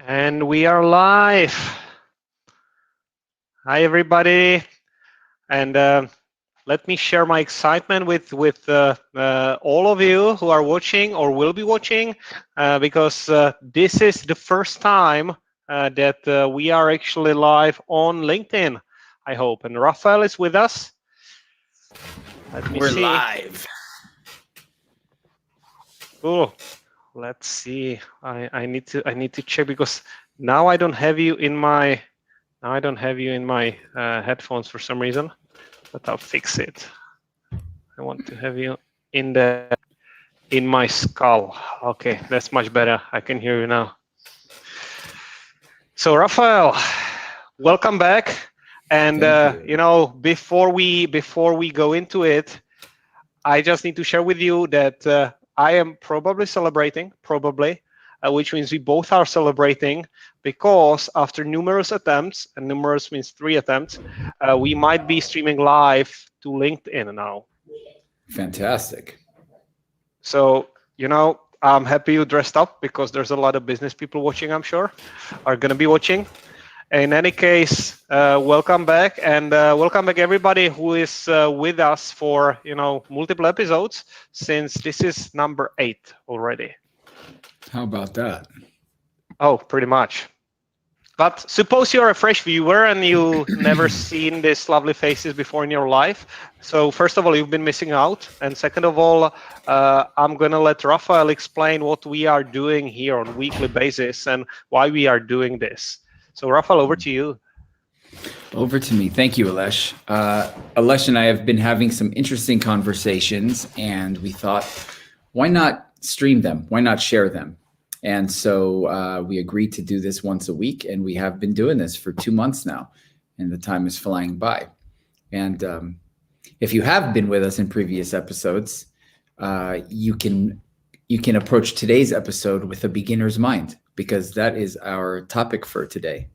And we are live. Hi, everybody. And let me share my excitement with all of you who are watching or will be watching, because this is the first time that we are actually live on LinkedIn, I hope. And Rafael is with us. Let me We're see. live. Cool. Let's see. I need to check because now I don't have you in my headphones for some reason, but I'll fix it. I want to have you in my skull. Okay, that's much better. I can hear you now. So Rafael, welcome back. And before we go into it, I just need to share with you that I am probably celebrating, which means we both are celebrating, because after numerous attempts, and numerous means 3 attempts, we might be streaming live to LinkedIn now. Fantastic. So, I'm happy you dressed up because there's a lot of business people watching, I'm sure, are going to be watching. In any case, welcome back, and welcome back everybody who is with us for multiple episodes, since this is number 8 already. How about that? Oh, pretty much. But suppose you're a fresh viewer and you never seen these lovely faces before in your life. So first of all, you've been missing out. And second of all, I'm going to let Rafael explain what we are doing here on a weekly basis and why we are doing this. So Rafael, over to you. Over to me. Thank you, Alesh. Alesh and I have been having some interesting conversations, and we thought, why not stream them? Why not share them? And so we agreed to do this once a week, and we have been doing this for 2 months now, and the time is flying by. And if you have been with us in previous episodes, you can approach today's episode with a beginner's mind, because that is our topic for today.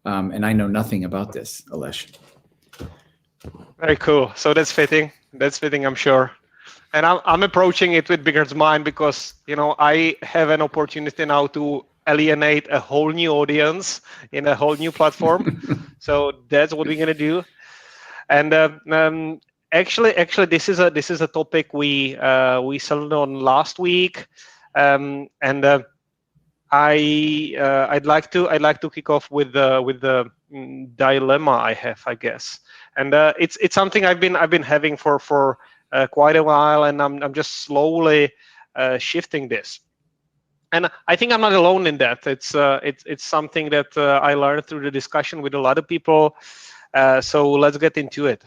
And I know nothing about this, Alesh. Very cool. So that's fitting. I'm sure. And I'm approaching it with beginner's mind because, I have an opportunity now to alienate a whole new audience in a whole new platform. So that's what we're going to do. And actually, this is a topic we settled on last week. I'd like to kick off with the dilemma I have, I guess. And it's something I've been having for quite a while, and I'm just slowly shifting this. And I think I'm not alone in that. It's something that I learned through the discussion with a lot of people. So let's get into it.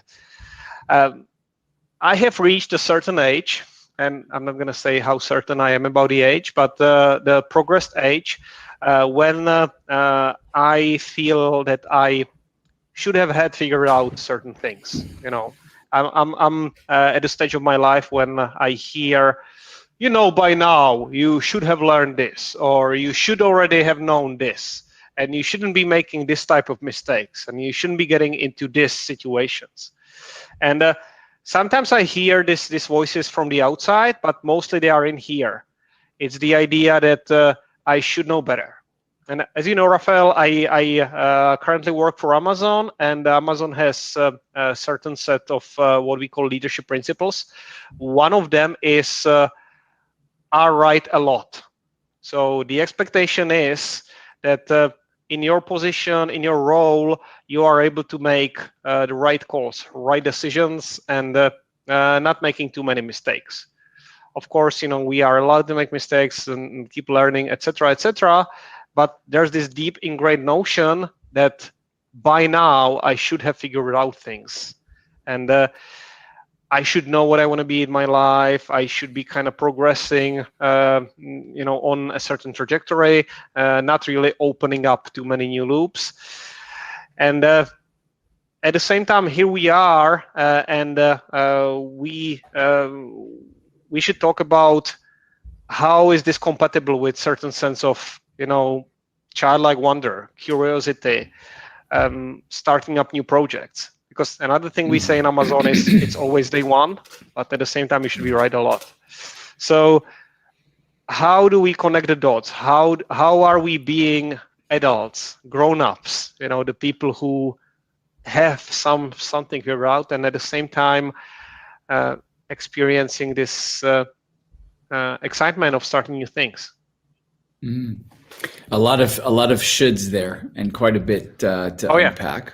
I have reached a certain age, and I'm not going to say how certain I am about the age, but the progressed age when I feel that I should have had figured out certain things. I'm at a stage of my life when I hear, by now you should have learned this, or you should already have known this, and you shouldn't be making this type of mistakes, and you shouldn't be getting into these situations. And sometimes I hear these voices from the outside, but mostly they are in here. It's the idea that I should know better. And as you know, Rafael, I currently work for Amazon, and Amazon has a certain set of what we call leadership principles. One of them is are right a lot. So the expectation is that in your position, in your role, you are able to make the right calls, right decisions, and not making too many mistakes. Of course, we are allowed to make mistakes and keep learning, etc., etc. But there's this deep ingrained notion that by now I should have figured out things, and I should know what I want to be in my life. I should be kind of progressing, on a certain trajectory, not really opening up too many new loops. And at the same time, here we are, and we should talk about how is this compatible with certain sense of childlike wonder, curiosity, starting up new projects. Because another thing we say in Amazon is it's always day one, but at the same time you should be right a lot. So how do we connect the dots? How are we being adults, grown-ups, the people who have something figured out, and at the same time experiencing this excitement of starting new things. Mm. A lot of shoulds there, and quite a bit to unpack.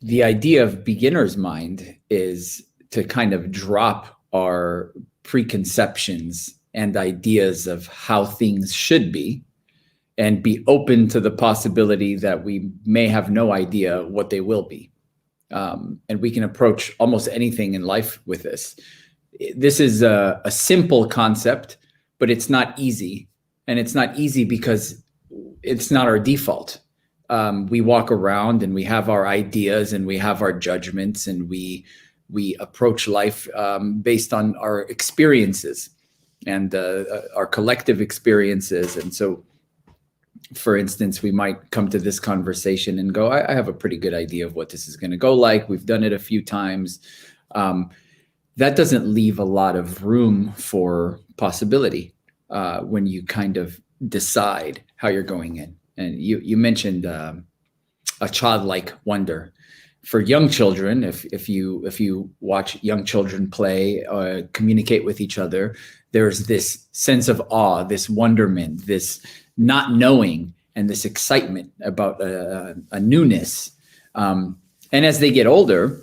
The idea of beginner's mind is to kind of drop our preconceptions and ideas of how things should be, and be open to the possibility that we may have no idea what they will be. And we can approach almost anything in life with this. This is a simple concept, but it's not easy. And it's not easy because it's not our default. We walk around and we have our ideas and we have our judgments, and we approach life based on our experiences and our collective experiences. And so, for instance, we might come to this conversation and go, I have a pretty good idea of what this is going to go like. We've done it a few times. That doesn't leave a lot of room for possibility when you kind of decide how you're going in. And you mentioned a childlike wonder. For young children, if you watch young children play, communicate with each other, there's this sense of awe, this wonderment, this not knowing, and this excitement about a newness. And as they get older,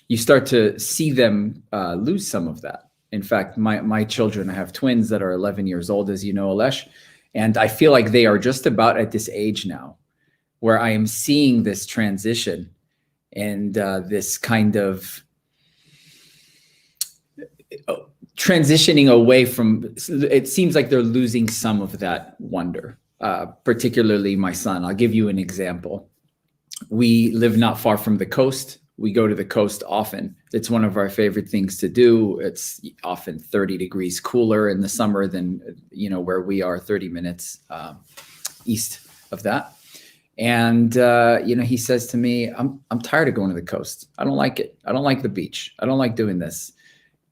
you start to see them lose some of that. In fact, my children, I have twins that are 11 years old, as you know, Alesh, and I feel like they are just about at this age now where I am seeing this transition and this kind of transitioning away from, it seems like they're losing some of that wonder, particularly my son. I'll give you an example. We live not far from the coast. We go to the coast often. It's one of our favorite things to do. It's often 30 degrees cooler in the summer than, where we are 30 minutes east of that. And, he says to me, I'm tired of going to the coast. I don't like it. I don't like the beach. I don't like doing this.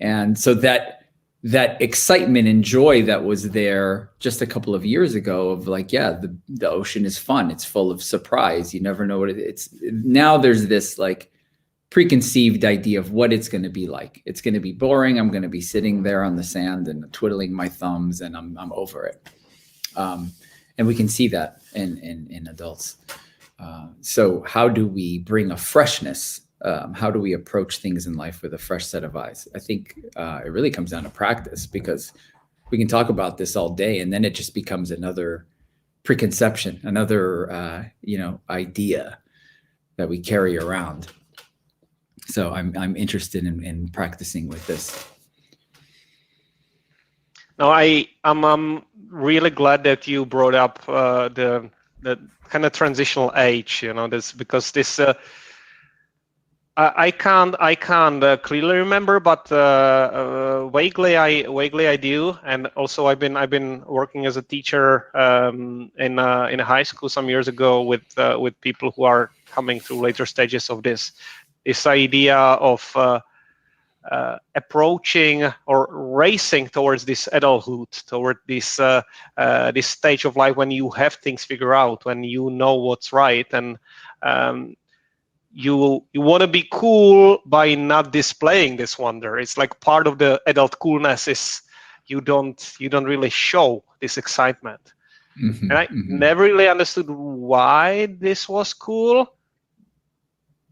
And so that excitement and joy that was there just a couple of years ago of like, yeah, the ocean is fun. It's full of surprise. You never know what it's. Now there's this like preconceived idea of what it's going to be like. It's going to be boring. I'm going to be sitting there on the sand and twiddling my thumbs, and I'm over it. And we can see that in adults. So how do we bring a freshness? How do we approach things in life with a fresh set of eyes? I think it really comes down to practice, because we can talk about this all day, and then it just becomes another preconception, another idea that we carry around. So I'm interested in practicing with this. No, I'm really glad that you brought up the kind of transitional age. This, because this I can't clearly remember, but vaguely I do. And also I've been working as a teacher in a high school some years ago with people who are coming through later stages of this idea of approaching or racing towards this adulthood, toward this stage of life when you have things figured out, when you know what's right, and you want to be cool by not displaying this wonder. It's like part of the adult coolness is you don't really show this excitement. Mm-hmm, and I never really understood why this was cool.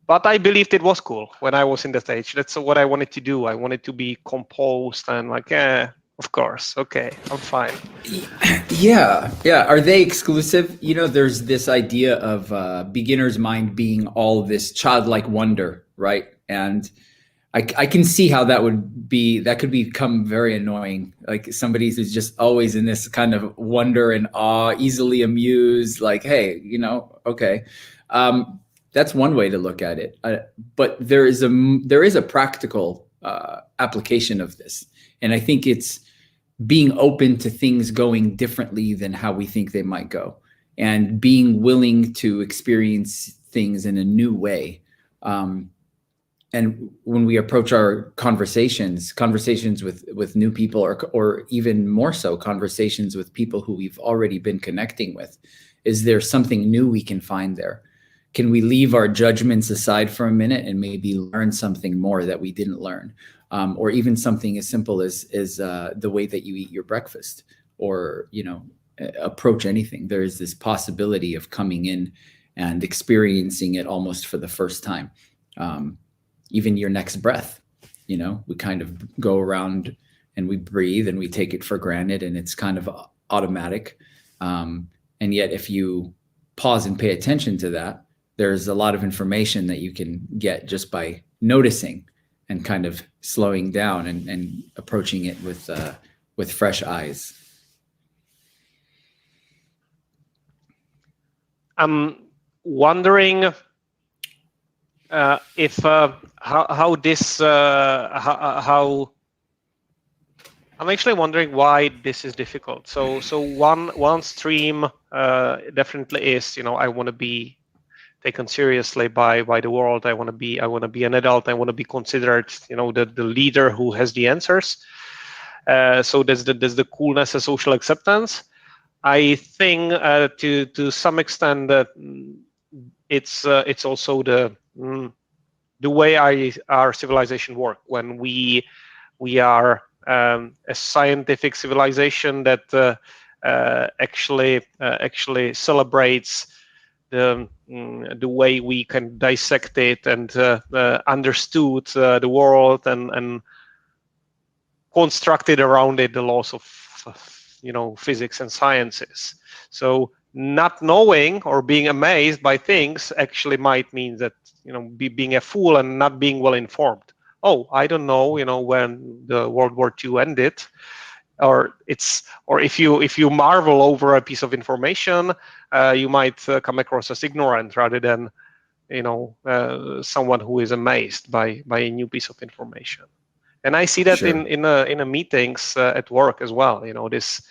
But I believed it was cool when I was in the stage. That's what I wanted to do. I wanted to be composed and like, of course, okay, I'm fine. Yeah. Are they exclusive? There's this idea of beginner's mind being all this childlike wonder, right? And I can see how that could become very annoying. Like somebody who's just always in this kind of wonder and awe, easily amused, like, hey, okay. That's one way to look at it, but there is a practical application of this, and I think it's being open to things going differently than how we think they might go, and being willing to experience things in a new way. And when we approach our conversations with new people, or even more so, conversations with people who we've already been connecting with, Is there something new we can find there? Can we leave our judgments aside for a minute and maybe learn something more that we didn't learn? Or even something as simple as the way that you eat your breakfast, or, you know, approach anything. There is this possibility of coming in and experiencing it almost for the first time. Even your next breath, you know, we kind of go around and we breathe and we take it for granted, and it's kind of automatic. And yet if you pause and pay attention to that, there's a lot of information that you can get just by noticing and kind of slowing down and approaching it with fresh eyes. I'm wondering if how this how I'm actually wondering why this is difficult. So one stream definitely is, you know, I want to be taken seriously by the world. I want to be an adult. I want to be considered, you know, the leader who has the answers. So there's the coolness of social acceptance. I think to some extent that it's also the way our civilization work. When we are a scientific civilization that actually celebrates the way we can dissect it and understood the world and constructed around it the laws of, you know, physics and sciences. So not knowing or being amazed by things actually might mean that, you know, being a fool and not being well informed. Oh, I don't know, you know, when the World War II ended, or if you marvel over a piece of information, you might come across as ignorant rather than, you know, someone who is amazed by a new piece of information. And I see that Sure. in a meetings at work as well. You know, this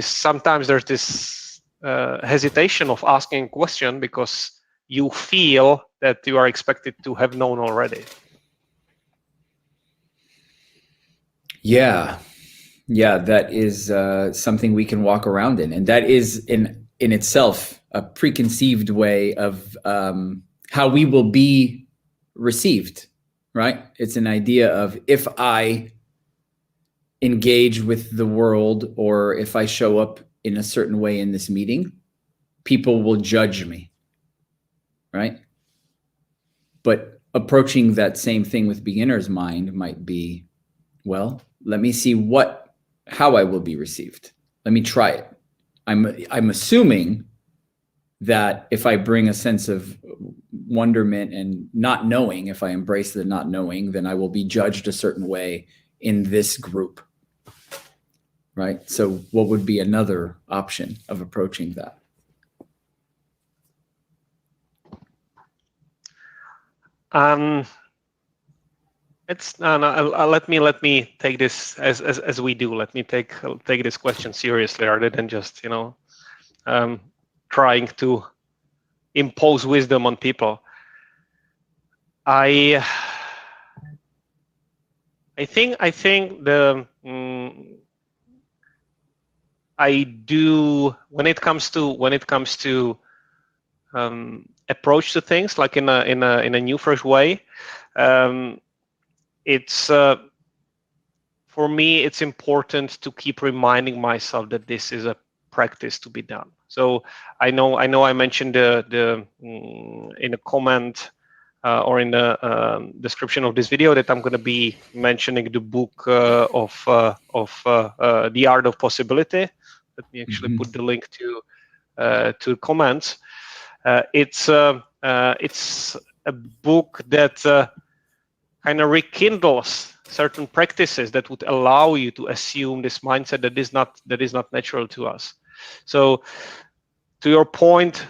sometimes there's this hesitation of asking a question because you feel that you are expected to have known already. Yeah, that is something we can walk around in, and that is in itself a preconceived way of how we will be received, right? It's an idea of, if I engage with the world, or if I show up in a certain way in this meeting, people will judge me, right? But approaching that same thing with beginner's mind might be, well, let me see how I will be received. Let me try it. I'm assuming that if I bring a sense of wonderment and not knowing, if I embrace the not knowing, then I will be judged a certain way in this group, right? So what would be another option of approaching that? It's no. Let me take this as we do. Let me take this question seriously rather than just, you know, trying to impose wisdom on people. I think I do when it comes to approach to things like in a new fresh way. It's for me, it's important to keep reminding myself that this is a practice to be done. So I know I mentioned the in a comment or in the description of this video that I'm going to be mentioning the book of The Art of Possibility. Let me actually put the link to comments. It's a book that kind of rekindles certain practices that would allow you to assume this mindset that is not natural to us. So, to your point,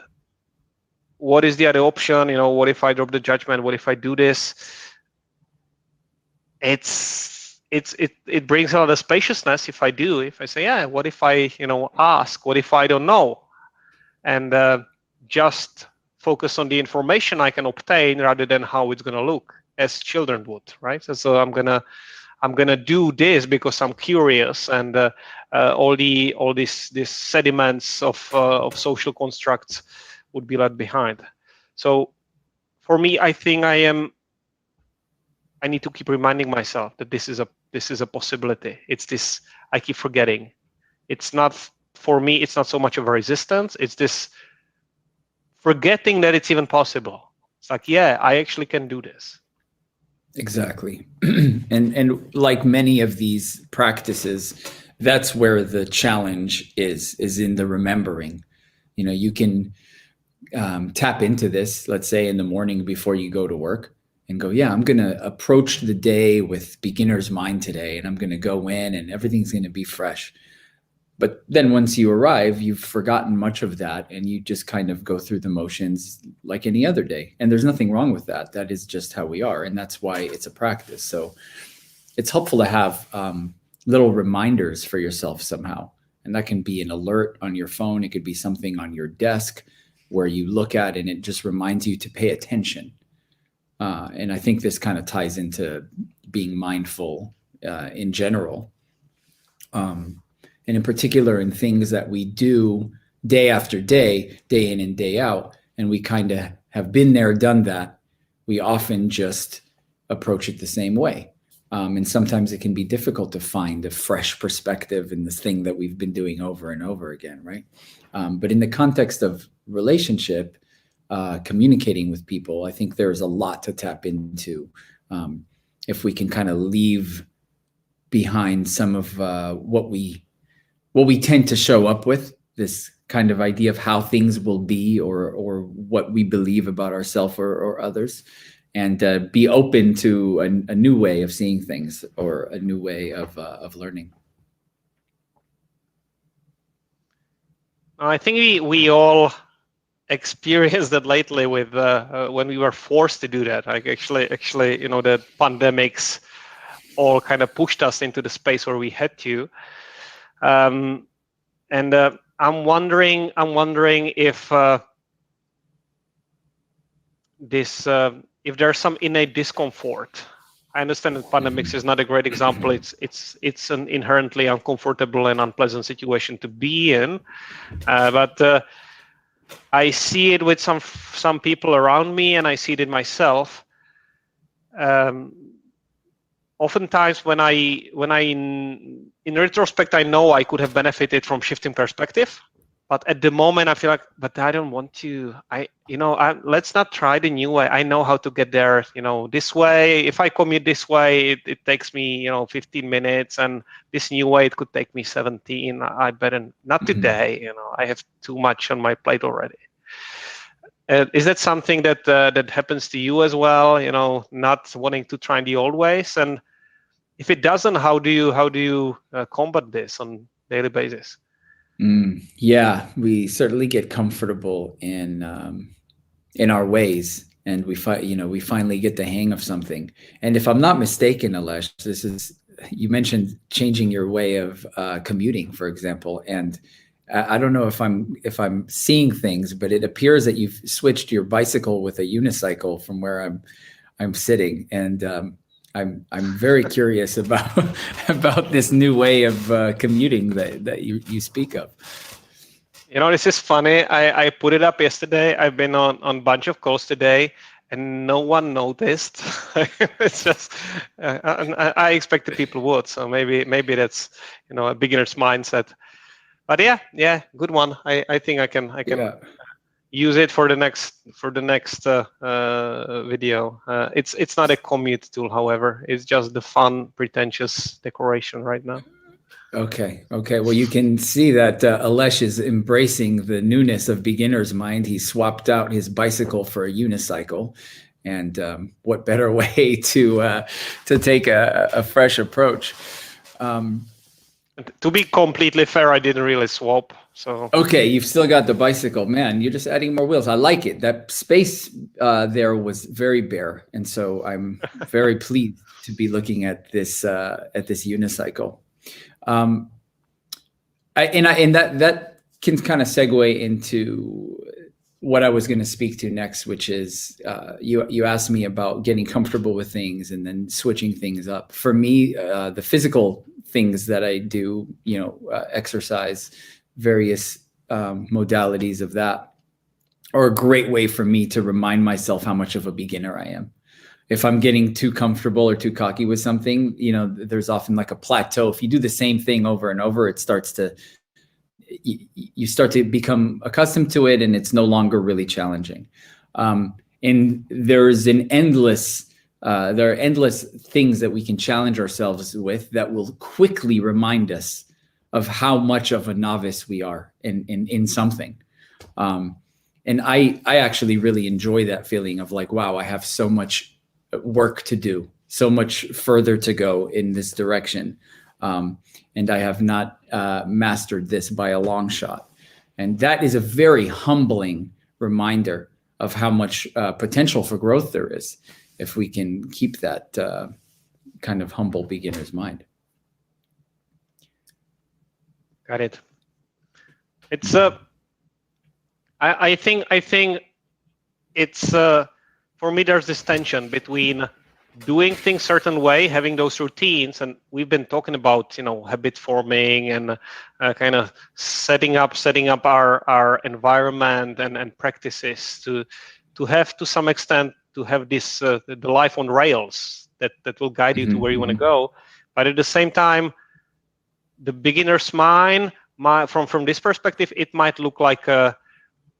what is the other option? You know, what if I drop the judgment? What if I do this? It brings a lot of spaciousness if I do. If I say, yeah, what if I, you know, ask? What if I don't know? And just focus on the information I can obtain rather than how it's going to look, as children would, right? So I'm gonna I'm gonna do this because I'm curious, and all these sediments of social constructs would be left behind. So for me, I think I need to keep reminding myself that this is a possibility. It's this I keep forgetting. It's not, for me, it's not so much of a resistance. It's this forgetting that it's even possible. It's like, yeah, I actually can do this. Exactly. And like many of these practices, that's where the challenge is in the remembering. You can tap into this, let's say in the morning before you go to work, and go, yeah, I'm going to approach the day with beginner's mind today, and I'm going to go in and everything's going to be fresh. But then once you arrive, you've forgotten much of that, and you just kind of go through the motions like any other day. And there's nothing wrong with that. That is just how we are. And that's why it's a practice. So it's helpful to have little reminders for yourself somehow. And that can be an alert on your phone. It could be something on your desk where you look at and it just reminds you to pay attention. And I think this kind of ties into being mindful in general. And in particular in things that we do day after day, day in and day out, and we kind of have been there, done that, we often just approach it the same way. And sometimes it can be difficult to find a fresh perspective in this thing that we've been doing over and over again, right? But in the context of relationship, communicating with people, I think there's a lot to tap into if we can kind of leave behind some of what we tend to show up with, this kind of idea of how things will be, or what we believe about ourselves or others, and be open to a new way of seeing things, or a new way of learning. I think we all experienced that lately with when we were forced to do that. Like actually, the pandemics all kind of pushed us into the space where we had to. And I'm wondering if if there's some innate discomfort. I understand that pandemics is not a great example. It's an inherently uncomfortable and unpleasant situation to be in, but I see it with some people around me, and I see it in myself. Oftentimes, when I in retrospect, I know I could have benefited from shifting perspective, but at the moment I feel like, but I don't want to. Let's not try the new way. I know how to get there. This way. If I commute this way, it takes me 15 minutes, and this new way it could take me 17. I better not today. I have too much on my plate already. Is that something that happens to you as well? Not wanting to try the old ways, and if it doesn't, how do you combat this on a daily basis? Yeah, we certainly get comfortable in our ways, and we finally get the hang of something. And if I'm not mistaken, Alesh, you mentioned changing your way of commuting, for example, and I don't know if I'm seeing things, but it appears that you've switched your bicycle with a unicycle from where I'm sitting, and I'm very curious about this new way of commuting that you speak of. This is funny. I put it up yesterday. I've been on a bunch of calls today, and no one noticed. It's just I expected people would. So maybe that's a beginner's mindset. But yeah, good one. I think I can use it for the next video. It's not a commute tool, however. It's just the fun, pretentious decoration right now. Okay. Well, you can see that Alesh is embracing the newness of beginner's mind. He swapped out his bicycle for a unicycle, and what better way to take a fresh approach. To be completely fair, I didn't really swap. So okay, you've still got the bicycle, man. You're just adding more wheels. I like it. That space there was very bare, and so I'm very pleased to be looking at this unicycle. And that can kind of segue into what I was going to speak to next, which is you asked me about getting comfortable with things and then switching things up. For me, the physical things that I do, exercise, various modalities of that, are a great way for me to remind myself how much of a beginner I am. If I'm getting too comfortable or too cocky with something, there's often like a plateau. If you do the same thing over and over, it starts to you start to become accustomed to it, and it's no longer really challenging. And there's there are endless things that we can challenge ourselves with that will quickly remind us of how much of a novice we are in something. And I actually really enjoy that feeling of like, wow, I have so much work to do, so much further to go in this direction. And I have not mastered this by a long shot. And that is a very humbling reminder of how much potential for growth there is if we can keep that kind of humble beginner's mind. Got it. It's I think it's for me, there's this tension between doing things certain way, having those routines, and we've been talking about habit forming and kind of setting up our environment and practices to have, to some extent, to have this the life on rails that will guide you to where you want to go. But at the same time, the beginner's mind, from this perspective, it might look like a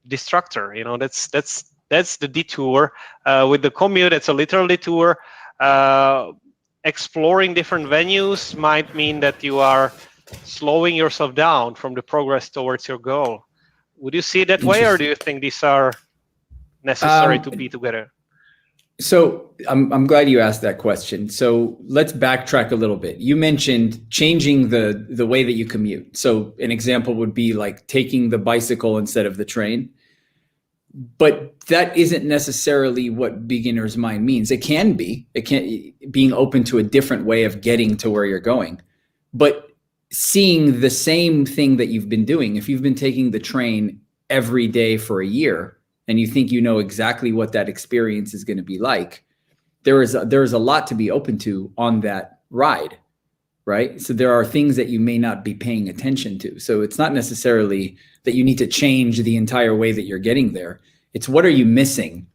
distractor. That's the detour. With the commute, it's a literal detour. Exploring different venues might mean that you are slowing yourself down from the progress towards your goal. Would you see it that way, or do you think these are necessary to be together? So I'm glad you asked that question. So let's backtrack a little bit. You mentioned changing the way that you commute. So an example would be like taking the bicycle instead of the train. But that isn't necessarily what beginner's mind means. It can be. Being open to a different way of getting to where you're going. But seeing the same thing that you've been doing, if you've been taking the train every day for a year and you think you know exactly what that experience is going to be like, there is a lot to be open to on that ride, right? So there are things that you may not be paying attention to. So it's not necessarily that you need to change the entire way that you're getting there. It's what are you missing?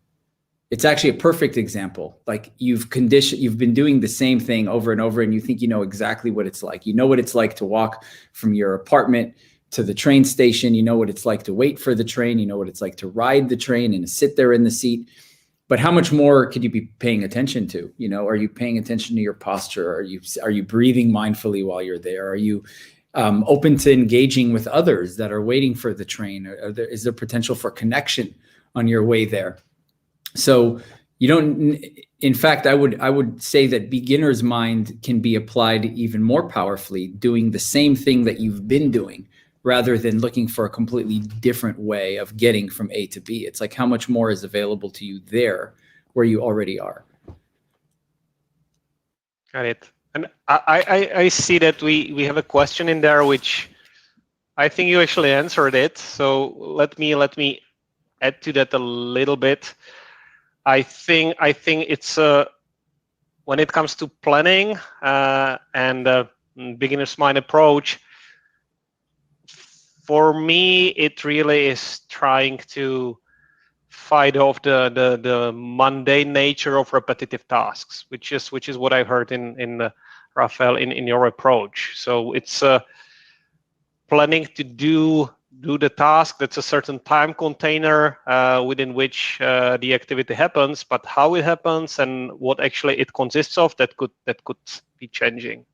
It's actually a perfect example. Like you've been doing the same thing over and over, and you think you know exactly what it's like. You know what it's like to walk from your apartment to the train station. You know what it's like to wait for the train. You know what it's like to ride the train and to sit there in the seat. But how much more could you be paying attention to? Are you paying attention to your posture? Are you breathing mindfully while you're there? Are you open to engaging with others that are waiting for the train? Is there potential for connection on your way there? So you don't. In fact, I would say that beginner's mind can be applied even more powerfully, doing the same thing that you've been doing, rather than looking for a completely different way of getting from A to B. It's like how much more is available to you there where you already are. Got it. And I see that we have a question in there, which I think you actually answered it. So let me add to that a little bit. I think it's when it comes to planning and beginner's mind approach, for me, it really is trying to fight off the mundane nature of repetitive tasks, which is what I heard in Raphael in your approach. So it's planning to do the task that's a certain time container within which the activity happens, but how it happens and what actually it consists of, that could be changing.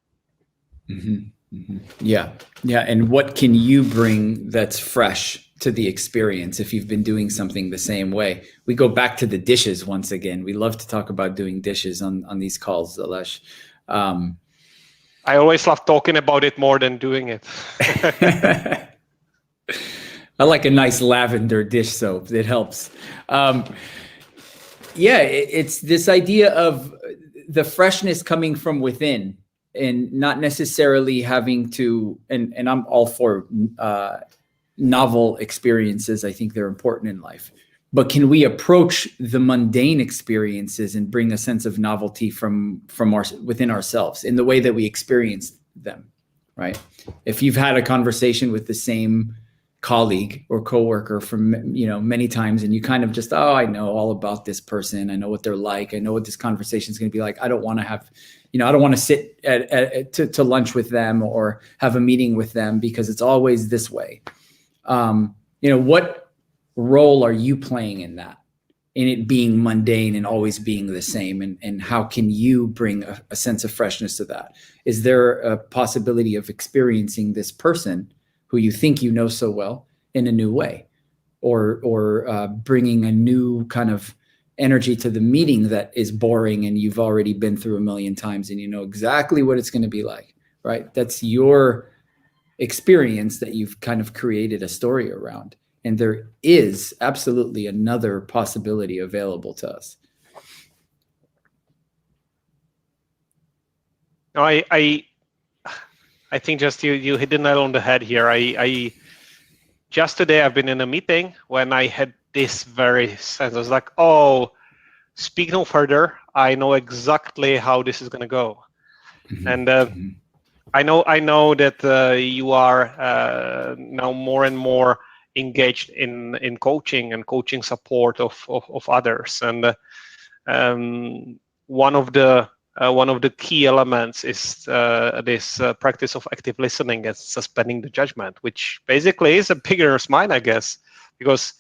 Mm-hmm. Mm-hmm. Yeah. And what can you bring that's fresh to the experience if you've been doing something the same way? We go back to the dishes once again. We love to talk about doing dishes on these calls, Alesh. I always love talking about it more than doing it. I like a nice lavender dish soap. It helps. It's this idea of the freshness coming from within and not necessarily having to, and I'm all for, novel experiences. I think they're important in life. But can we approach the mundane experiences and bring a sense of novelty from within ourselves in the way that we experience them, right? If you've had a conversation with the same colleague or coworker from many times, and you kind of just, I know all about this person, I know what they're like, I know what this conversation is going to be like, I don't want to have, I don't want to sit to lunch with them or have a meeting with them because it's always this way. What role are you playing in that, in it being mundane and always being the same, and how can you bring a sense of freshness to that? Is there a possibility of experiencing this person who you think you know so well in a new way, or bringing a new kind of energy to the meeting that is boring and you've already been through a million times and you know exactly what it's going to be like, right? That's your experience that you've kind of created a story around. And there is absolutely another possibility available to us. No, I think just you hit the nail on the head here. I just today I've been in a meeting when I had this very sense. I was like, oh, speak no further. I know exactly how this is going to go. Mm-hmm. And I know that you are now more and more engaged in coaching and coaching support of others. And one of the key elements is this practice of active listening and suspending the judgment, which basically is a beginner's mind, I guess, because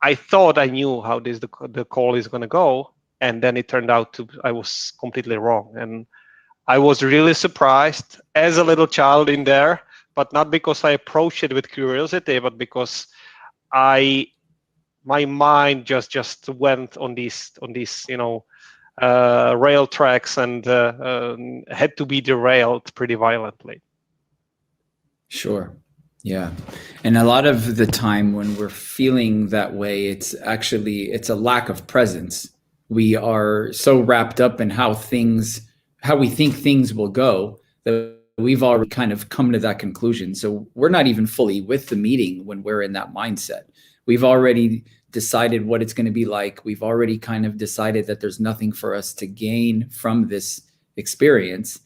I thought I knew how the call is going to go, and then it turned out I was completely wrong. And I was really surprised as a little child in there, but not because I approached it with curiosity, but because my mind just went on these rail tracks and had to be derailed pretty violently. Sure. Yeah. And a lot of the time when we're feeling that way, it's a lack of presence. We are so wrapped up in how we think things will go that we've already kind of come to that conclusion. So we're not even fully with the meeting when we're in that mindset. We've already decided what it's going to be like. We've already kind of decided that there's nothing for us to gain from this experience.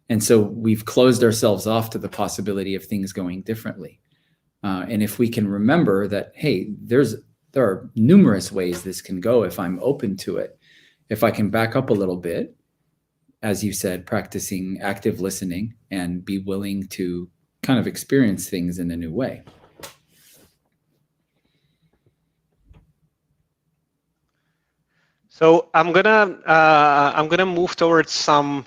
And so we've closed ourselves off to the possibility of things going differently. And if we can remember that, hey, there are numerous ways this can go if I'm open to it. If I can back up a little bit, as you said, practicing active listening and be willing to kind of experience things in a new way. So I'm gonna move towards some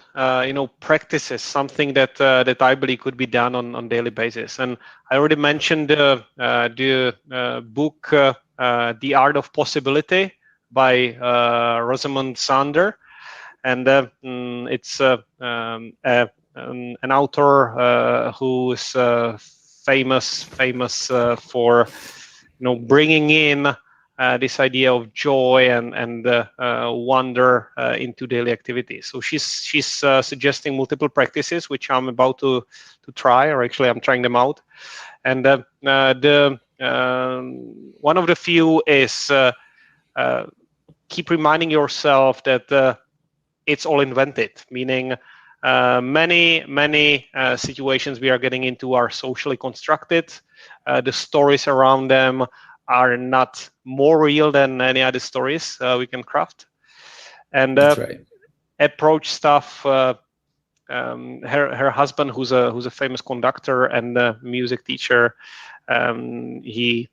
practices, something that I believe could be done on daily basis. And I already mentioned the book The Art of Possibility by Rosamund Sander, and it's an author who is famous for bringing in this idea of joy and wonder into daily activities. So she's suggesting multiple practices, which I'm about to try, or actually I'm trying them out. And one of the few is keep reminding yourself that it's all invented, meaning many situations we are getting into are socially constructed. The stories around them are not more real than any other stories we can craft. And That's right. Approach stuff. Her husband, who's a famous conductor and a music teacher, he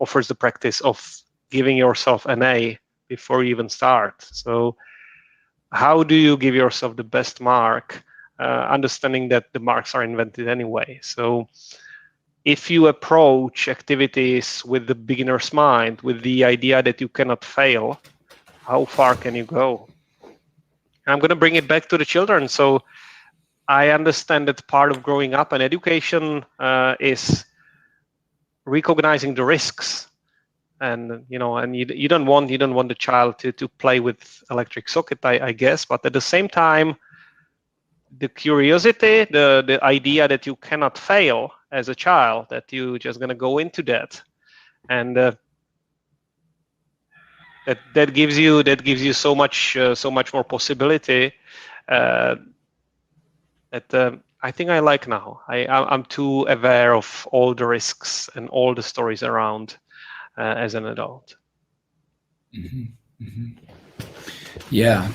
offers the practice of giving yourself an A before you even start. So how do you give yourself the best mark, understanding that the marks are invented anyway? So if you approach activities with the beginner's mind, with the idea that you cannot fail, how far can you go? I'm going to bring it back to the children. So I understand that part of growing up and education is recognizing the risks. And you don't want the child to play with electric socket, I guess, but at the same time, the curiosity, the idea that you cannot fail as a child, that you're just going to go into that, and that gives you so much more possibility that I think I like now. I'm too aware of all the risks and all the stories around as an adult. Mm-hmm. Mm-hmm. Yeah.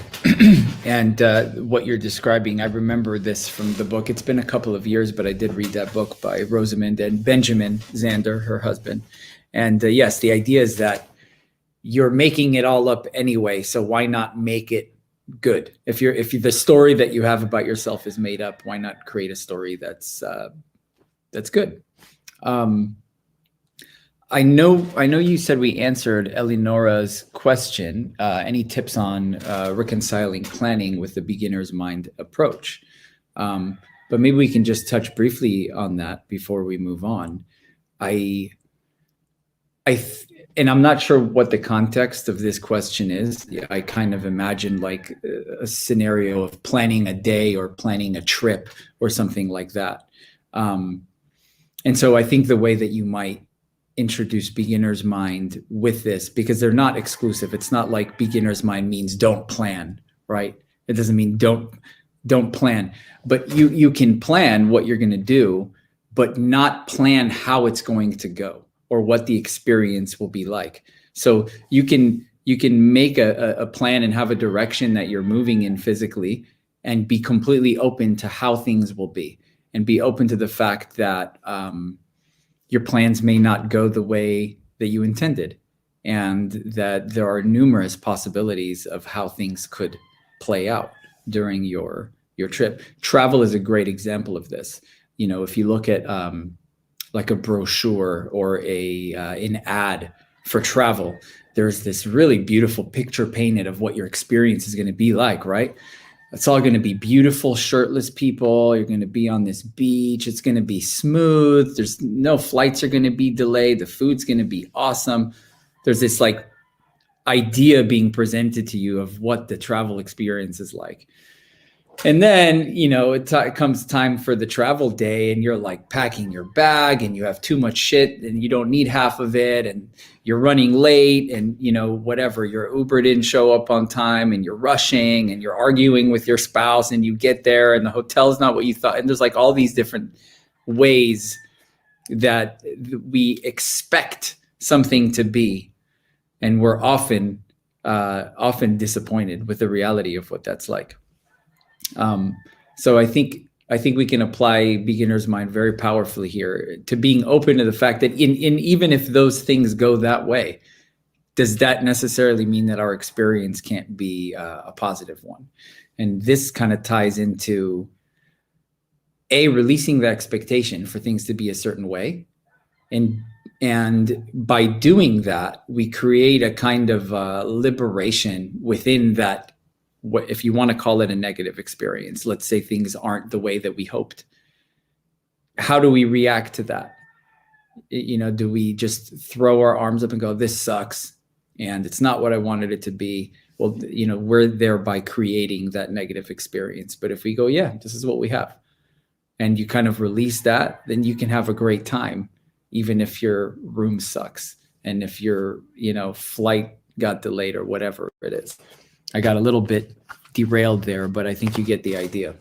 And what you're describing, I remember this from the book. It's been a couple of years, but I did read that book by Rosamund and Benjamin Zander, her husband. And yes, the idea is that you're making it all up anyway, so why not make it good? If the story that you have about yourself is made up, why not create a story that's good? I know you said we answered Eleonora's question. Any tips on reconciling planning with the beginner's mind approach? But maybe we can just touch briefly on that before we move on. And I'm not sure what the context of this question is. I kind of imagine like a scenario of planning a day or planning a trip or something like that. And so I think the way that you might introduce beginner's mind with this, because they're not exclusive. It's not like beginner's mind means don't plan, right? It doesn't mean don't plan, but you can plan what you're going to do, but not plan how it's going to go or what the experience will be like. So you can make a plan and have a direction that you're moving in physically, and be completely open to how things will be, and be open to the fact that your plans may not go the way that you intended, and that there are numerous possibilities of how things could play out during your trip. Travel is a great example of this. You know, if you look at like a brochure or an ad for travel, there's this really beautiful picture painted of what your experience is going to be like, right? It's all going to be beautiful, shirtless people. You're going to be on this beach. It's going to be smooth. There's no flights are going to be delayed. The food's going to be awesome. There's this like idea being presented to you of what the travel experience is like. And then, you know, it comes time for the travel day, and you're like packing your bag, and you have too much shit and you don't need half of it, and you're running late, and, you know, whatever, your Uber didn't show up on time, and you're rushing, and you're arguing with your spouse, and you get there and the hotel's not what you thought. And there's like all these different ways that we expect something to be, and we're often disappointed with the reality of what that's like. So I think we can apply beginner's mind very powerfully here to being open to the fact that in even if those things go that way, does that necessarily mean that our experience can't be a positive one? And this kind of ties into releasing the expectation for things to be a certain way. And by doing that, we create a kind of liberation within that. What, if you want to call it a negative experience, let's say things aren't the way that we hoped. How do we react to that? You know, do we just throw our arms up and go, this sucks, and it's not what I wanted it to be? Well, you know, we're thereby creating that negative experience. But if we go, yeah, this is what we have, and you kind of release that, then you can have a great time, even if your room sucks, and if your, you know, flight got delayed or whatever it is. I got a little bit derailed there, but I think you get the idea.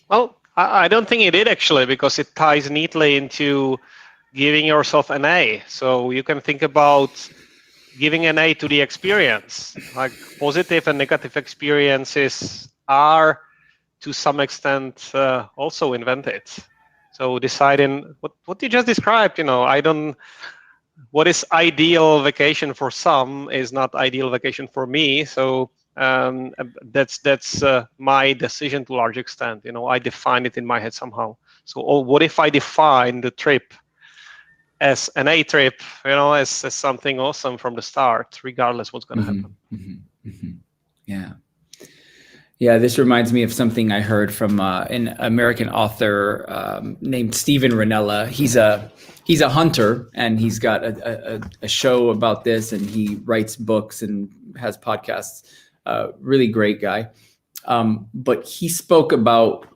Well, I don't think it did actually, because it ties neatly into giving yourself an A. So you can think about giving an A to the experience. Like positive and negative experiences are to some extent also invented. So deciding what you just described, you know, what is ideal vacation for some is not ideal vacation for me. So that's my decision to a large extent. You know, I define it in my head somehow. So what if I define the trip as an A trip, you know, as something awesome from the start, regardless what's going to happen. Mm-hmm, mm-hmm. Yeah, this reminds me of something I heard from an American author named Steven Ranella. He's a hunter, and he's got a show about this, and he writes books and has podcasts. Really great guy. But he spoke about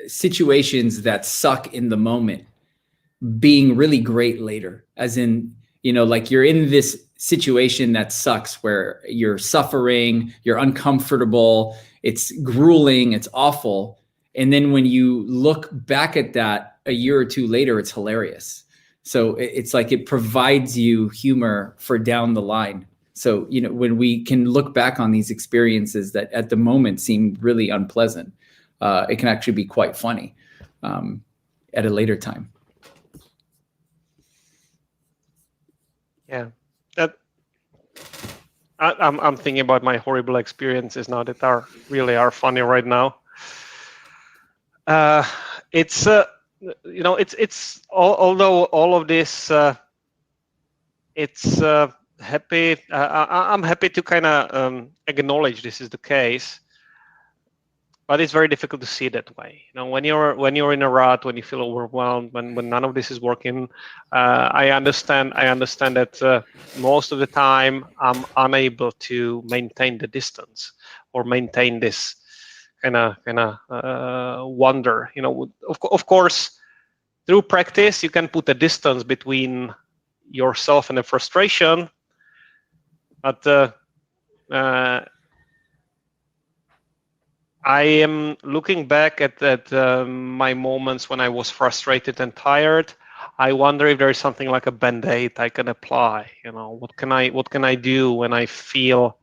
situations that suck in the moment being really great later, as in, like you're in this situation that sucks where you're suffering, you're uncomfortable, it's grueling, it's awful. And then when you look back at that a year or two later, it's hilarious. So it's like it provides you humor for down the line. So, when we can look back on these experiences that at the moment seem really unpleasant, it can actually be quite funny at a later time. Yeah, that I'm thinking about my horrible experiences now that are funny right now. It's although all of this, it's happy. I'm happy to kind of acknowledge this is the case, but it's very difficult to see it that way. When you're in a rut, when you feel overwhelmed, when none of this is working, I understand that most of the time I'm unable to maintain the distance or maintain this kind of wonder. Of course, through practice you can put a distance between yourself and the frustration, but I am looking back at my moments when I was frustrated and tired. I wonder if there is something like a band-aid I can apply. What can I do when I feel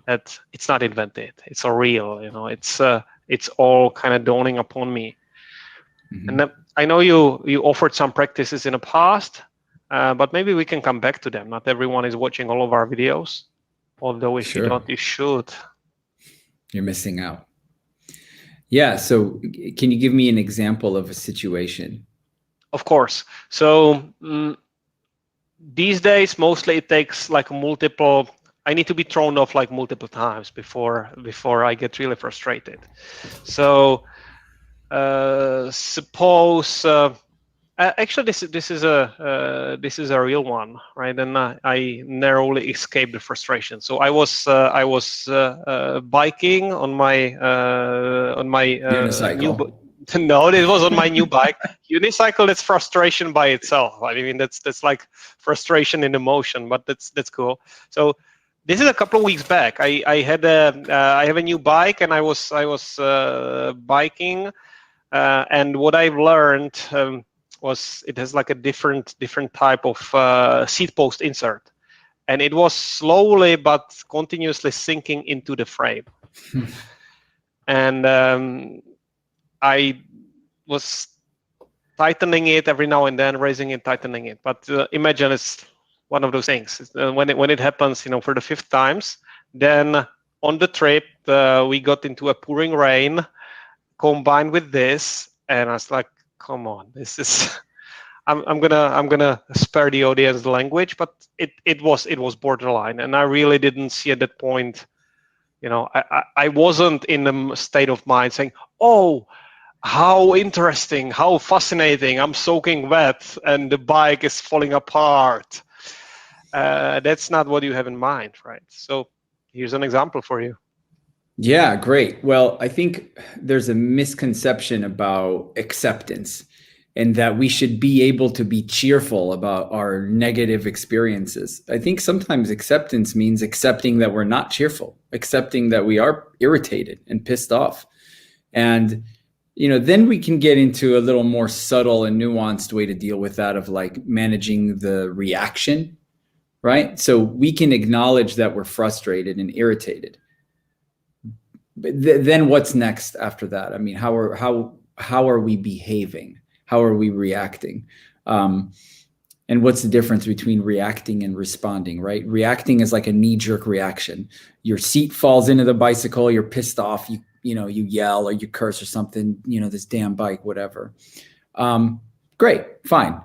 that it's not invented, it's all real. It's all kind of dawning upon me. Mm-hmm. And I know you offered some practices in the past, but maybe we can come back to them. Not everyone is watching all of our videos, although if you don't, you should. You're missing out. Yeah. So can you give me an example of a situation? Of course. So these days, mostly it takes like multiple. I need to be thrown off like multiple times before I get really frustrated. So suppose actually this is a real one, right? And I narrowly escaped the frustration. So I was biking on my unicycle. No, it was on my new bike. Unicycle, it's frustration by itself. I mean, that's like frustration in emotion, but that's cool. So this is a couple of weeks back. I have a new bike, and I was biking, and what I've learned was it has like a different type of seat post insert, and it was slowly but continuously sinking into the frame. And I was tightening it every now and then, raising it, tightening it. But imagine it's one of those things. When it happens, for the 5th times, then on the trip we got into a pouring rain, combined with this, and I was like, "Come on, this is." I'm gonna spare the audience the language, but it was borderline, and I really didn't see at that point. I wasn't in the state of mind saying, "Oh, how interesting, how fascinating, I'm soaking wet and the bike is falling apart." That's not what you have in mind, right? So here's an example for you. Yeah, great. Well, I think there's a misconception about acceptance, and that we should be able to be cheerful about our negative experiences. I think sometimes acceptance means accepting that we're not cheerful, accepting that we are irritated and pissed off. And then we can get into a little more subtle and nuanced way to deal with that, of like managing the reaction, right? So we can acknowledge that we're frustrated and irritated. But then what's next after that? I mean, how are we behaving? How are we reacting? And what's the difference between reacting and responding, right? Reacting is like a knee-jerk reaction. Your seat falls into the bicycle, you're pissed off, you yell or you curse or something, this damn bike, whatever. Great, fine.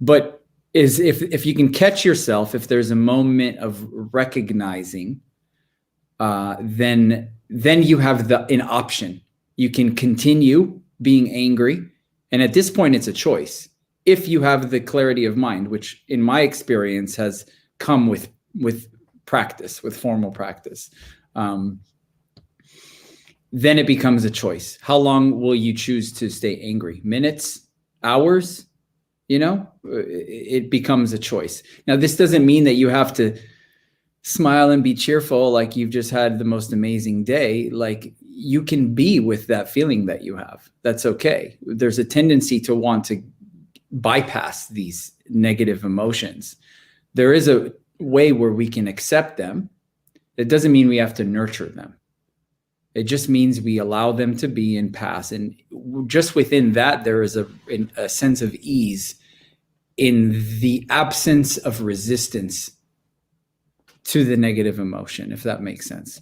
But if you can catch yourself, if there's a moment of recognizing, then you have an option. You can continue being angry. And at this point, it's a choice. If you have the clarity of mind, which in my experience has come with practice, with formal practice. then it becomes a choice. How long will you choose to stay angry? Minutes, hours? It becomes a choice. Now, this doesn't mean that you have to smile and be cheerful like you've just had the most amazing day. Like, you can be with that feeling that you have. That's okay. There's a tendency to want to bypass these negative emotions. There is a way where we can accept them. It doesn't mean we have to nurture them. It just means we allow them to be and pass. And just within that, there is a sense of ease in the absence of resistance to the negative emotion, if that makes sense.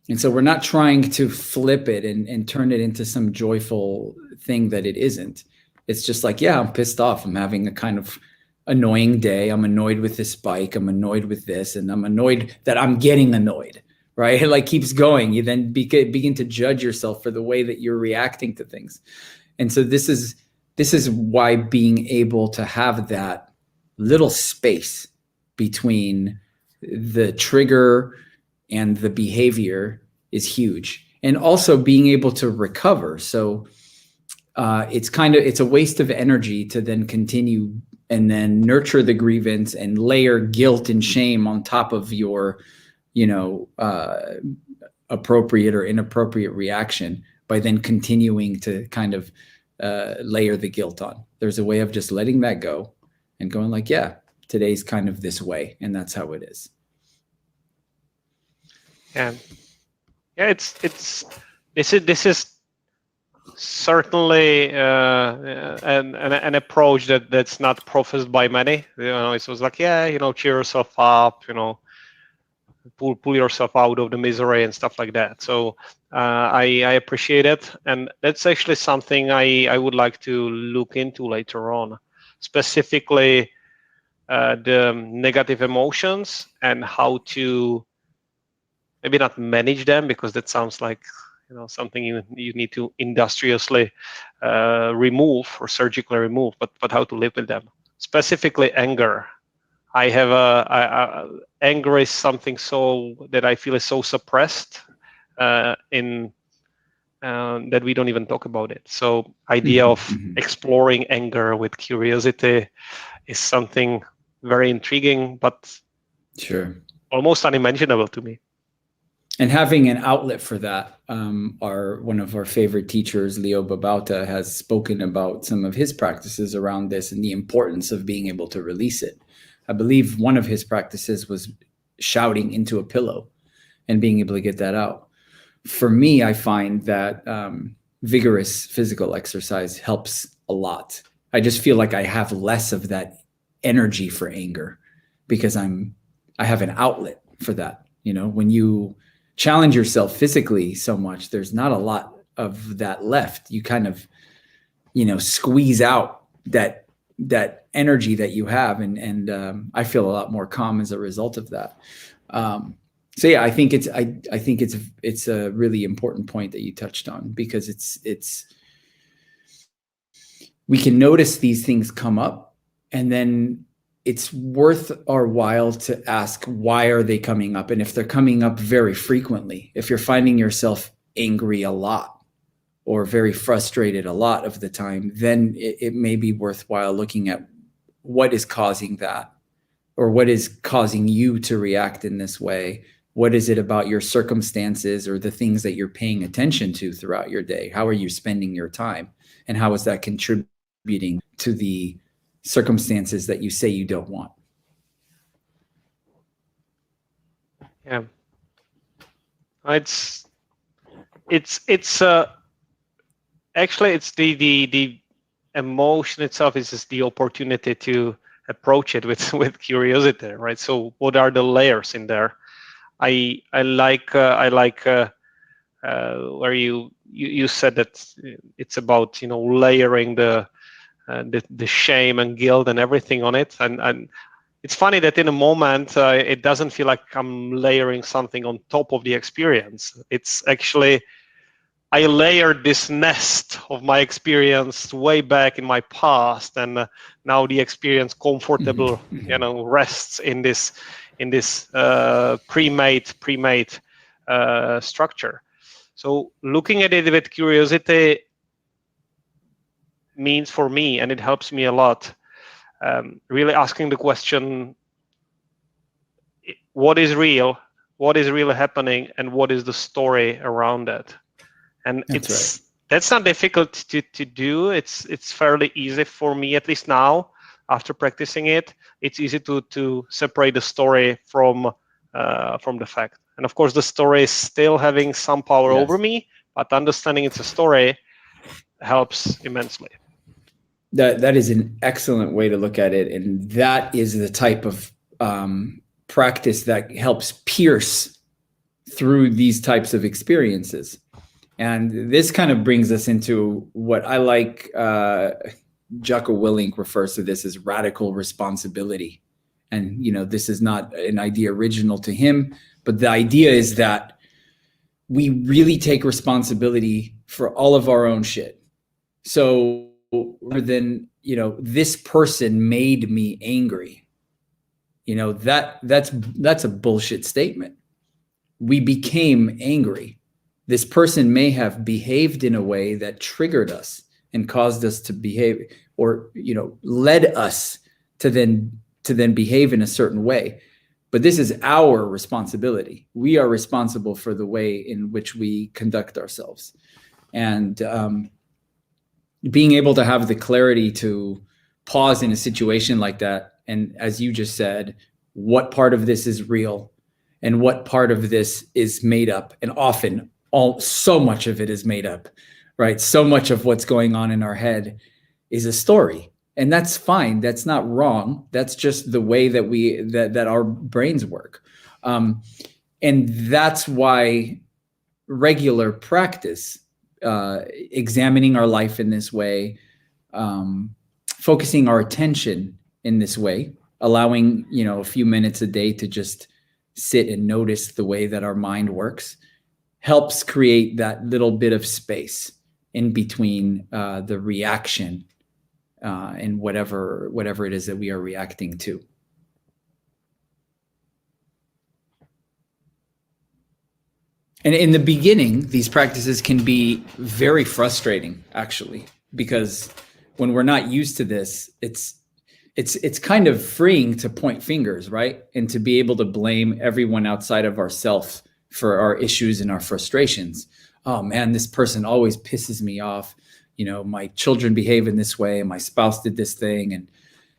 And so we're not trying to flip it and turn it into some joyful thing that it isn't. It's just like, yeah, I'm pissed off. I'm having a kind of annoying day. I'm annoyed with this bike. I'm annoyed with this. And I'm annoyed that I'm getting annoyed, right? It like keeps going. You then begin to judge yourself for the way that you're reacting to things. And so this is why being able to have that little space between the trigger and the behavior is huge. And also being able to recover. So it's a waste of energy to then continue and then nurture the grievance and layer guilt and shame on top of your, appropriate or inappropriate reaction by then continuing to kind of layer the guilt on. There's a way of just letting that go and going like, yeah, today's kind of this way, and that's how it is. Yeah, this is certainly an approach that's not professed by many. It was like, cheer yourself up, pull yourself out of the misery and stuff like that. So I appreciate it, and that's actually something I would like to look into later on, specifically the negative emotions and how to maybe not manage them, because that sounds like something you need to industriously remove or surgically remove, but how to live with them. Specifically anger. I have anger is something so that I feel is so suppressed in that we don't even talk about it. So idea of exploring anger with curiosity is something very intriguing, but sure, almost unimaginable to me. And having an outlet for that, one of our favorite teachers, Leo Babauta, has spoken about some of his practices around this and the importance of being able to release it. I believe one of his practices was shouting into a pillow and being able to get that out. For me, I find that vigorous physical exercise helps a lot. I just feel like I have less of that energy for anger because I have an outlet for that. When you challenge yourself physically so much, there's not a lot of that left. You kind of, squeeze out that energy that you have. And I feel a lot more calm as a result of that. So yeah, I think it's a really important point that you touched on, because it's we can notice these things come up, and then it's worth our while to ask, why are they coming up? And if they're coming up very frequently, if you're finding yourself angry a lot or very frustrated a lot of the time, then it may be worthwhile looking at what is causing that, or what is causing you to react in this way. What is it about your circumstances or the things that you're paying attention to throughout your day? How are you spending your time? And how is that contributing to the circumstances that you say you don't want? Yeah, it's actually it's the emotion itself is just the opportunity to approach it with curiosity, right? So what are the layers in there? I like where you said that it's about layering the shame and guilt and everything on it, and it's funny that in a moment it doesn't feel like I'm layering something on top of the experience. It's actually I layered this nest of my experience way back in my past, and now the experience comfortable rests in this pre-made structure. So looking at it with curiosity means for me, and it helps me a lot, really asking the question, what is real, what is really happening, and what is the story around that? And that's not difficult to do. It's fairly easy for me, at least now, after practicing it. It's easy to separate the story from the fact. And of course, the story is still having some power over me, but understanding it's a story helps immensely. That is an excellent way to look at it, and that is the type of practice that helps pierce through these types of experiences. And this kind of brings us into what I like. Jocko Willink refers to this as radical responsibility. And, this is not an idea original to him, but the idea is that we really take responsibility for all of our own shit. So rather than, this person made me angry, that's a bullshit statement. We became angry. This person may have behaved in a way that triggered us and caused us to behave, or led us to then behave in a certain way. But this is our responsibility. We are responsible for the way in which we conduct ourselves. And being able to have the clarity to pause in a situation like that, and as you just said, what part of this is real and what part of this is made up, and often so much of it is made up, right? So much of what's going on in our head is a story, and that's fine. That's not wrong. That's just the way that our brains work. And that's why regular practice, examining our life in this way, focusing our attention in this way, allowing, a few minutes a day to just sit and notice the way that our mind works, helps create that little bit of space in between the reaction and whatever it is that we are reacting to. And in the beginning, these practices can be very frustrating, actually, because when we're not used to this, it's kind of freeing to point fingers, right? And to be able to blame everyone outside of ourselves for our issues and our frustrations. Oh man, this person always pisses me off. My children behave in this way, and my spouse did this thing. And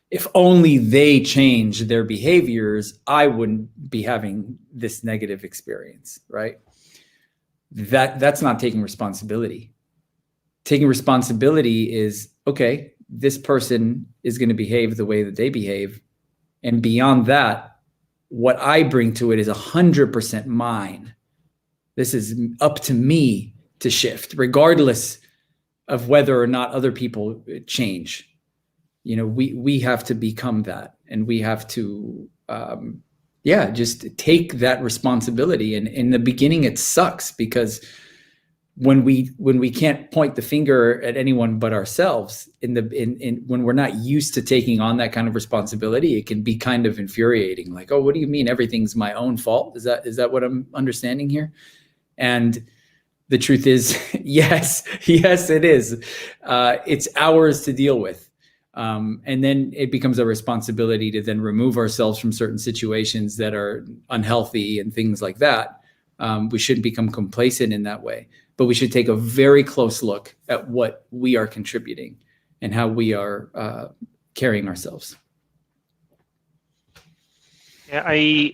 if only they changed their behaviors, I wouldn't be having this negative experience, right? That's not taking responsibility. Taking responsibility is, okay, this person is going to behave the way that they behave. And beyond that, what I bring to it is 100% mine. This is up to me to shift, regardless of whether or not other people change. We have to become that, and we have to, just take that responsibility. And in the beginning, it sucks, because when we can't point the finger at anyone but ourselves, when we're not used to taking on that kind of responsibility, it can be kind of infuriating. Like, oh, what do you mean everything's my own fault? Is that what I'm understanding here? And the truth is, yes, it is. It's ours to deal with. And then it becomes a responsibility to then remove ourselves from certain situations that are unhealthy and things like that. We shouldn't become complacent in that way, but we should take a very close look at what we are contributing and how we are carrying ourselves. Yeah, I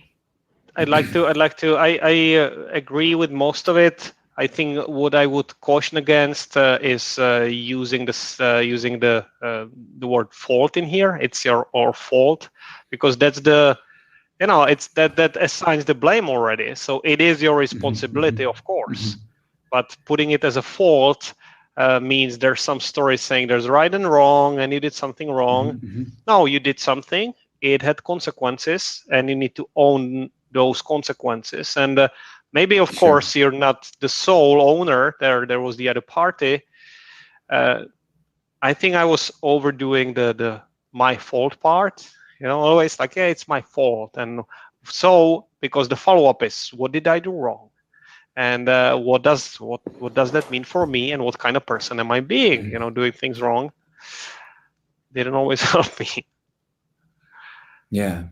agree with most of it. I think what I would caution against is using the word fault in here. It's your or fault, because that's it's that assigns the blame already. So it is your responsibility, of course. But putting it as a fault means there's some story saying there's right and wrong, and you did something wrong. No, you did something. It had consequences, and you need to own those consequences. And maybe, of course, you're not the sole owner. There was the other party. I think I was overdoing the my fault part. Always like, yeah, it's my fault. And so, because the follow-up is, what did I do wrong? and what does that mean for me, and what kind of person am I being? Doing things wrong didn't always help me. Yeah.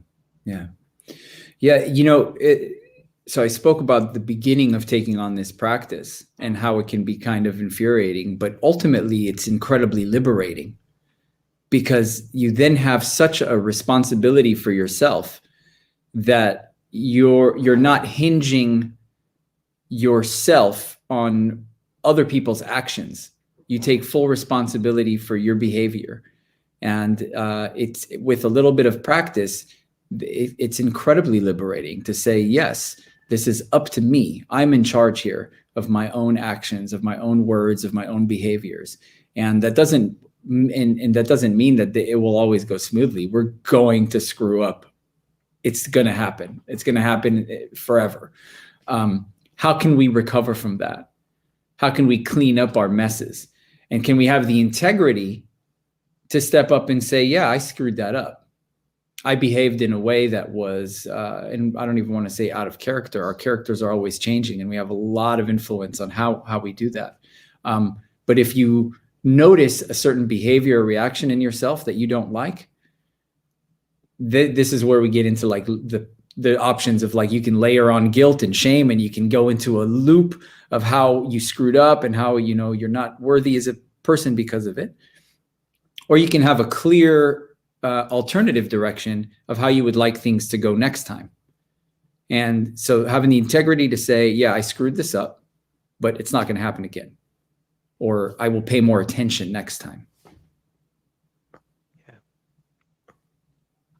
So I spoke about the beginning of taking on this practice and how it can be kind of infuriating, but ultimately it's incredibly liberating, because you then have such a responsibility for yourself that you're not hinging yourself on other people's actions. You take full responsibility for your behavior. And it's with a little bit of practice, it's incredibly liberating to say, yes, this is up to me. I'm in charge here of my own actions, of my own words, of my own behaviors. And that doesn't mean that it will always go smoothly. We're going to screw up. It's going to happen. It's going to happen forever. How can we recover from that? How can we clean up our messes? And can we have the integrity to step up and say, yeah, I screwed that up. I behaved in a way that was, and I don't even want to say out of character. Our characters are always changing, and we have a lot of influence on how we do that. But if you notice a certain behavior or reaction in yourself that you don't like, this is where we get into like the options of like, you can layer on guilt and shame, and you can go into a loop of how you screwed up and how, you're not worthy as a person because of it. Or you can have a clear alternative direction of how you would like things to go next time. And so having the integrity to say, yeah, I screwed this up, but it's not going to happen again. Or I will pay more attention next time.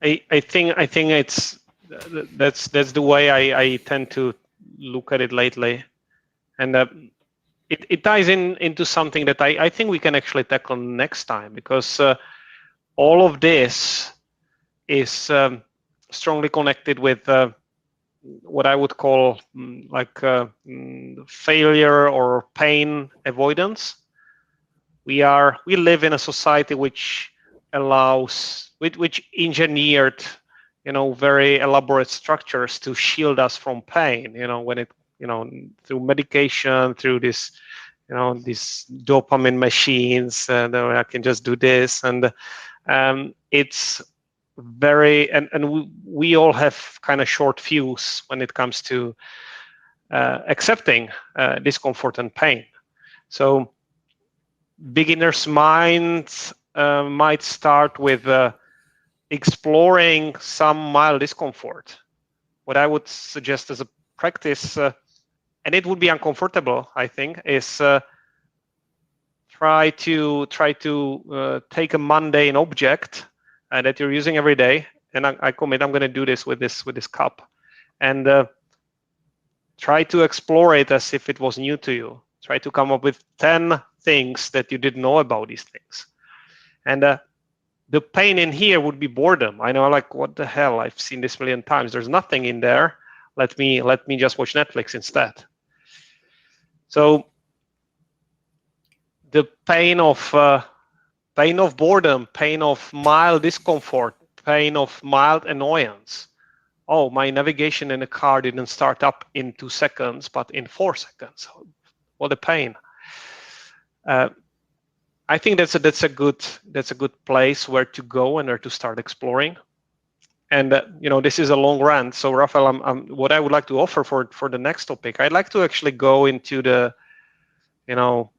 Yeah. I think that's the way I tend to look at it lately. And it ties into something that I think we can actually tackle next time, because all of this is strongly connected with what I would call failure or pain avoidance. We live in a society which engineered, very elaborate structures to shield us from pain. Through medication, through this, these dopamine machines, that I can just do this, and it's very, and we all have kind of short fuse when it comes to accepting discomfort and pain. So beginner's minds might start with exploring some mild discomfort. What I would suggest as a practice, and it would be uncomfortable, I think, is try to take a mundane object that you're using every day, and I commit I'm going to do this with this cup, and try to explore it as if it was new to you. Try to come up with 10 things that you didn't know about these things, and the pain in here would be boredom. I know, like, what the hell? I've seen this a million times. There's nothing in there. Let me just watch Netflix instead. So the pain of boredom, pain of mild discomfort, pain of mild annoyance. Oh, my navigation in a car didn't start up in 2 seconds, but in 4 seconds. What a pain! I think that's a good place where to go and where to start exploring. And this is a long rant. So Rafael, what I would like to offer for the next topic, I'd like to actually go into the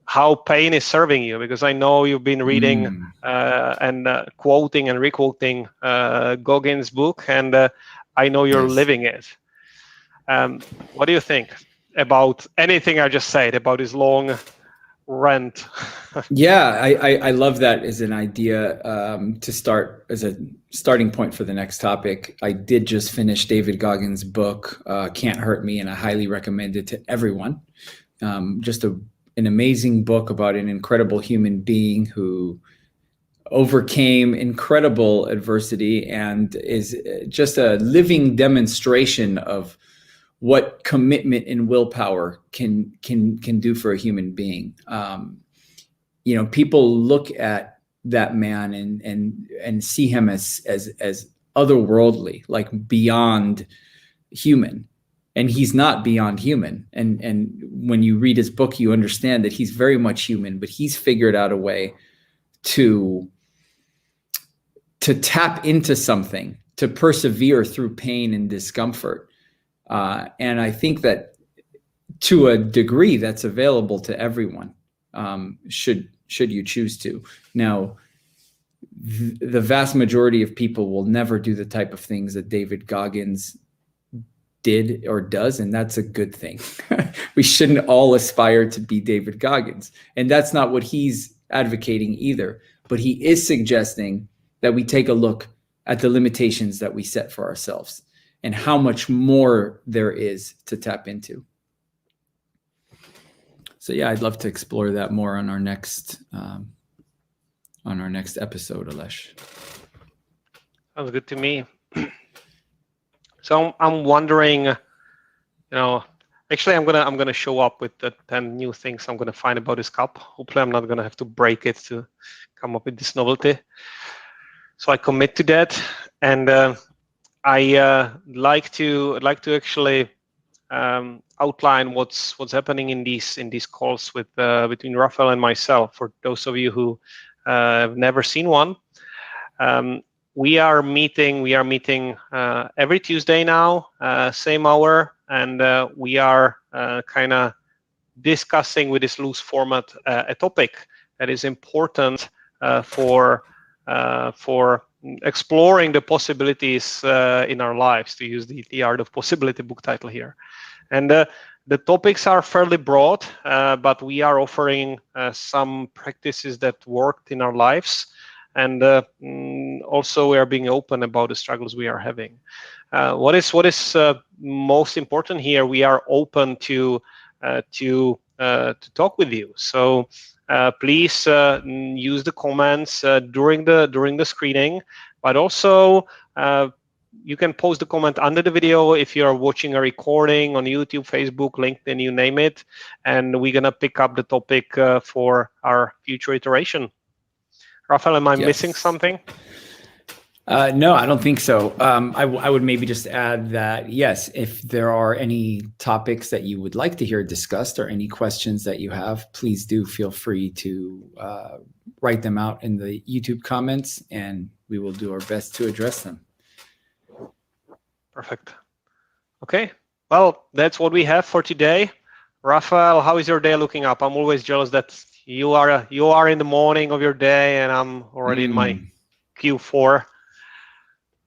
how pain is serving you, because I know you've been reading and quoting and requoting Goggins' book, and I know you're living it. What do you think about anything I just said about this long rant? Yeah, I love that as an idea to start as a starting point for the next topic. I did just finish David Goggins' book, Can't Hurt Me, and I highly recommend it to everyone. Just an amazing book about an incredible human being who overcame incredible adversity and is just a living demonstration of what commitment and willpower can do for a human being. People look at that man and see him as otherworldly, like beyond human. and he's not beyond human. And when you read his book, you understand that he's very much human, but he's figured out a way to tap into something, to persevere through pain and discomfort. And I think that to a degree that's available to everyone, should you choose to. Now, the vast majority of people will never do the type of things that David Goggins did or does, and that's a good thing. We shouldn't all aspire to be David Goggins, and that's not what he's advocating either. But he is suggesting that we take a look at the limitations that we set for ourselves and how much more there is to tap into. So yeah, I'd love to explore that more on our next episode, Alesh. Sounds good to me. So I'm wondering, actually I'm gonna show up with the 10 new things I'm gonna find about this cup. Hopefully I'm not gonna have to break it to come up with this novelty. So I commit to that, and I like to actually outline what's happening in these calls with between Raphael and myself. For those of you who have never seen one, we are meeting every Tuesday now, same hour, and we are kind of discussing with this loose format a topic that is important for exploring the possibilities in our lives, to use the Art of Possibility book title here. And the topics are fairly broad, but we are offering some practices that worked in our lives. And also we are being open about the struggles we are having. What is most important here? We are open to talk with you. So please use the comments during the screening, but also you can post the comment under the video if you are watching a recording on YouTube, Facebook, LinkedIn, you name it, and we're gonna pick up the topic for our future iteration. Raphael, am I missing something? No, I don't think so. I would maybe just add that, yes, if there are any topics that you would like to hear discussed or any questions that you have, please do feel free to write them out in the YouTube comments, and we will do our best to address them. Perfect. Okay, well, that's what we have for today. Raphael, how is your day looking up? I'm always jealous that you are in the morning of your day and I'm already in my Q4.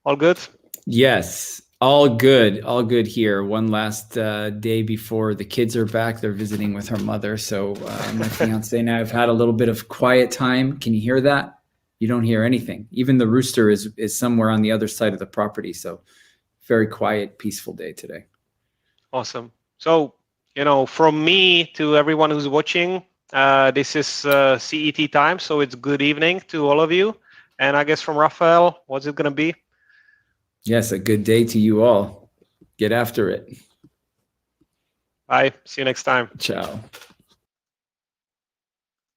All good? Yes, all good here. One last day before the kids are back. They're visiting with her mother. So my fiance and I have had a little bit of quiet time. Can you hear that? You don't hear anything. Even the rooster is somewhere on the other side of the property. So very quiet, peaceful day today. Awesome. So, from me to everyone who's watching, this is CET time, so it's good evening to all of you. And I guess from Raphael, what's it going to be? Yes, a good day to you all. Get after it. Bye. See you next time. Ciao.